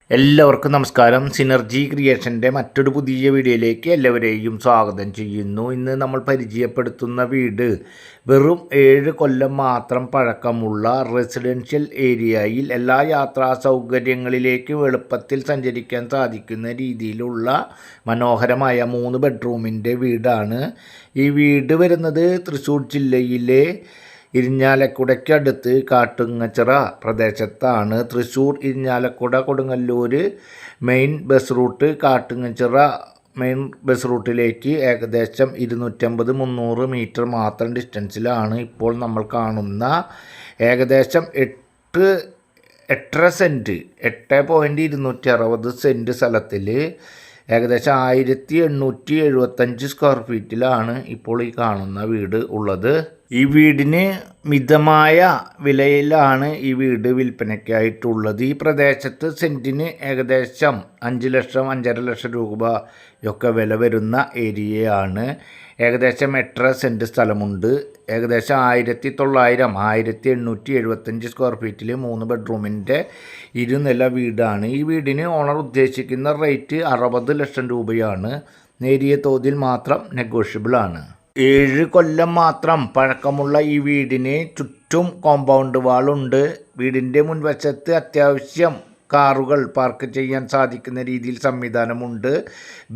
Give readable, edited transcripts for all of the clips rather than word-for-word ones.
എല്ലാവർക്കും നമസ്കാരം. സിനർജി ക്രിയേഷൻ്റെ മറ്റൊരു പുതിയ വീഡിയോയിലേക്ക് എല്ലാവരെയും സ്വാഗതം ചെയ്യുന്നു. ഇന്ന് നമ്മൾ പരിചയപ്പെടുത്തുന്ന വീട് വെറും 7 കൊല്ലം മാത്രം പഴക്കമുള്ള റെസിഡൻഷ്യൽ ഏരിയയിൽ എല്ലാ യാത്രാ സൗകര്യങ്ങളിലേക്കും എളുപ്പത്തിൽ സഞ്ചരിക്കാൻ സാധിക്കുന്ന രീതിയിലുള്ള മനോഹരമായ 3 ബെഡ്റൂമിൻ്റെ വീടാണ്. ഈ വീട് വരുന്നത് തൃശ്ശൂർ ജില്ലയിലെ ഇരിഞ്ഞാലക്കുടയ്ക്കടുത്ത് കാട്ടുങ്ങച്ചിറ പ്രദേശത്താണ്. Thrissur Irinjalakuda Kodungallur main bus route Kattungachira main bus റൂട്ടിലേക്ക് ഏകദേശം 250-300 മീറ്റർ മാത്രം ഡിസ്റ്റൻസിലാണ് ഇപ്പോൾ നമ്മൾ കാണുന്ന ഏകദേശം 8.5 സെൻറ്റ് 8.260 സെൻറ്റ് സ്ഥലത്തിൽ ഏകദേശം 1875 സ്ക്വയർ ഫീറ്റിലാണ് ഇപ്പോൾ ഈ കാണുന്ന വീട് ഉള്ളത്. ഈ വീടിന് മിതമായ വിലയിലാണ് ഈ വീട് വിൽപ്പനയ്ക്കായിട്ടുള്ളത്. ഈ പ്രദേശത്ത് സെൻറ്റിന് ഏകദേശം 5 ലക്ഷം 5.5 ലക്ഷം രൂപയൊക്കെ വില വരുന്ന ഏരിയയാണ്. ഏകദേശം 8.5 സെൻറ്റ് സ്ഥലമുണ്ട്. ഏകദേശം 1875 സ്ക്വയർ ഫീറ്റിൽ 3 ബെഡ്റൂമിൻ്റെ ഇരുനില വീടാണ്. ഈ വീടിന് ഓണർ ഉദ്ദേശിക്കുന്ന റേറ്റ് 60 ലക്ഷം രൂപയാണ്. നേരിയ തോതിൽ മാത്രം നെഗോഷ്യബിളാണ്. 7 കൊല്ലം മാത്രം പഴക്കമുള്ള ഈ വീടിന് ചുറ്റും കോമ്പൗണ്ട് വാളുണ്ട്. വീടിൻ്റെ മുൻവശത്ത് അത്യാവശ്യം കാറുകൾ പാർക്ക് ചെയ്യാൻ സാധിക്കുന്ന രീതിയിൽ സംവിധാനമുണ്ട്.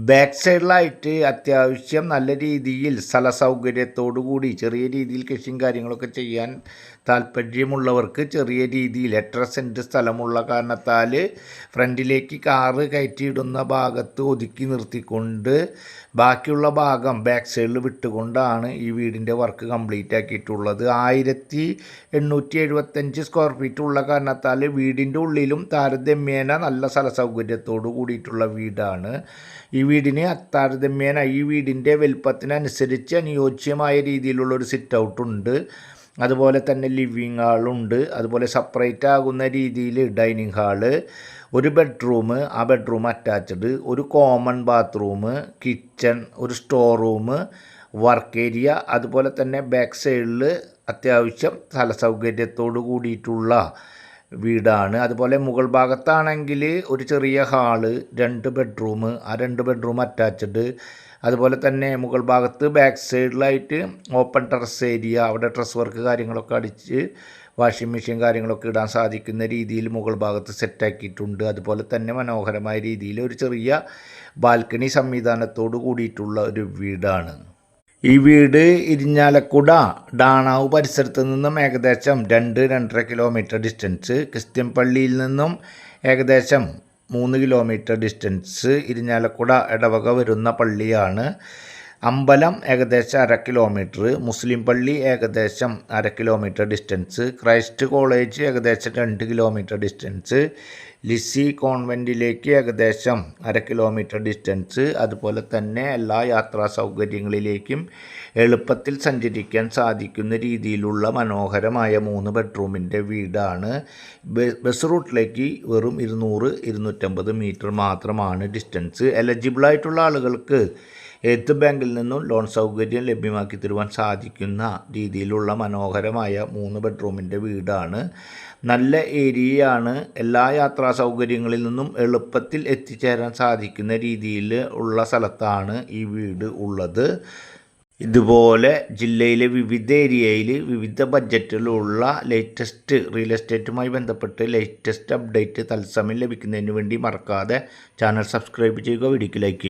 ബാക്ക് സൈഡിലായിട്ട് അത്യാവശ്യം നല്ല രീതിയിൽ സ്ഥല സൗകര്യത്തോടു കൂടി ചെറിയ രീതിയിൽ കൃഷിയും കാര്യങ്ങളൊക്കെ ചെയ്യാൻ താല്പര്യമുള്ളവർക്ക് ചെറിയ രീതിയിൽ 8.5 സെൻറ്റ് സ്ഥലമുള്ള കാരണത്താൽ ഫ്രണ്ടിലേക്ക് കാറ് കയറ്റിയിടുന്ന ഭാഗത്ത് ഒതുക്കി നിർത്തിക്കൊണ്ട് ബാക്കിയുള്ള ഭാഗം ബാക്ക് സൈഡിൽ വിട്ടുകൊണ്ടാണ് ഈ വീടിൻ്റെ വർക്ക് കംപ്ലീറ്റ് ആക്കിയിട്ടുള്ളത്. 1875 സ്ക്വയർ ഫീറ്റ് ഉള്ള കാരണത്താൽ വീടിൻ്റെ ഉള്ളിലും താരതമ്യേന നല്ല സ്ഥല സൗകര്യത്തോടു കൂടിയിട്ടുള്ള വീടാണ്. ഈ വീടിന് താരതമ്യേന ഈ വീടിൻ്റെ വലുപ്പത്തിനനുസരിച്ച് അനുയോജ്യമായ രീതിയിലുള്ളൊരു സിറ്റ് ഔട്ടുണ്ട്. അതുപോലെ തന്നെ ലിവിങ് ഹാളുണ്ട്. അതുപോലെ സെപ്പറേറ്റ് ആകുന്ന രീതിയിൽ ഡൈനിങ് ഹാള്, ഒരു ബെഡ്റൂം, ആ ബെഡ്റൂം അറ്റാച്ച്ഡ്, ഒരു കോമൺ ബാത്റൂം, കിച്ചൺ, ഒരു സ്റ്റോർ റൂം, വർക്ക് ഏരിയ, അതുപോലെ തന്നെ ബാക്ക് സൈഡിൽ അത്യാവശ്യം സ്ഥല സൗകര്യത്തോടു കൂടിയിട്ടുള്ള വീടാണ്. അതുപോലെ മുകൾ ഭാഗത്താണെങ്കിൽ ഒരു ചെറിയ ഹാള്, 2 ബെഡ്റൂം, ആ 2 ബെഡ്റൂം അറ്റാച്ച്ഡ്. അതുപോലെ തന്നെ മുകൾ ഭാഗത്ത് ബാക്ക് സൈഡിലായിട്ട് ഓപ്പൺ ടെറസ് ഏരിയ, അവിടെ ഡ്രസ് വർക്ക് കാര്യങ്ങളൊക്കെ അടിച്ച് വാഷിംഗ് മെഷീൻ കാര്യങ്ങളൊക്കെ ഇടാൻ സാധിക്കുന്ന രീതിയിൽ മുകൾ ഭാഗത്ത് സെറ്റാക്കിയിട്ടുണ്ട്. അതുപോലെ തന്നെ മനോഹരമായ രീതിയിൽ ഒരു ചെറിയ ബാൽക്കണി സംവിധാനത്തോട് കൂടിയിട്ടുള്ള ഒരു വീടാണ്. ഈ വീട് ഇരിഞ്ഞാലക്കുട ഡാണാവ് പരിസരത്ത് നിന്നും ഏകദേശം 2-2.5 കിലോമീറ്റർ ഡിസ്റ്റൻസ്, ക്രിസ്ത്യൻ പള്ളിയിൽ നിന്നും ഏകദേശം 3 കിലോമീറ്റർ ഡിസ്റ്റൻസ്, ഇരിഞ്ഞാലക്കുട ഇടവക വരുന്ന പള്ളിയാണ്. അമ്പലം ഏകദേശം 1/2 കിലോമീറ്റർ, മുസ്ലിം പള്ളി ഏകദേശം 1/2 കിലോമീറ്റർ ഡിസ്റ്റൻസ്, ക്രൈസ്റ്റ് കോളേജ് ഏകദേശം 2 കിലോമീറ്റർ ഡിസ്റ്റൻസ്, ലിസി കോൺവെൻറ്റിലേക്ക് ഏകദേശം 1/2 കിലോമീറ്റർ ഡിസ്റ്റൻസ്. അതുപോലെ തന്നെ എല്ലാ യാത്രാ സൗകര്യങ്ങളിലേക്കും എളുപ്പത്തിൽ സഞ്ചരിക്കാൻ സാധിക്കുന്ന രീതിയിലുള്ള മനോഹരമായ 3 ബെഡ്റൂമിൻ്റെ വീടാണ്. ബസ് റൂട്ടിലേക്ക് വെറും 200-250 മീറ്റർ മാത്രമാണ് ഡിസ്റ്റൻസ്. എലിജിബിളായിട്ടുള്ള ആളുകൾക്ക് ഏത് ബാങ്കിൽ നിന്നും ലോൺ സൗകര്യം ലഭ്യമാക്കി തരുവാൻ സാധിക്കുന്ന രീതിയിലുള്ള മനോഹരമായ 3 ബെഡ്റൂമിൻ്റെ വീടാണ്. നല്ല ഏരിയയാണ്. എല്ലാ യാത്രാ സൗകര്യങ്ങളിൽ നിന്നും എളുപ്പത്തിൽ എത്തിച്ചേരാൻ സാധിക്കുന്ന രീതിയിൽ ഉള്ള സ്ഥലത്താണ് ഈ വീട് ഉള്ളത്. ഇതുപോലെ ജില്ലയിലെ വിവിധ ഏരിയയിൽ വിവിധ ബഡ്ജറ്റിലുള്ള ലേറ്റസ്റ്റ് റിയൽ എസ്റ്റേറ്റുമായി ബന്ധപ്പെട്ട് ലേറ്റസ്റ്റ് അപ്ഡേറ്റ് തത്സമയം ലഭിക്കുന്നതിന് വേണ്ടി മറക്കാതെ ചാനൽ സബ്സ്ക്രൈബ് ചെയ്യുക, വീഡിയോക്ക് ലൈക്ക് ചെയ്യുക.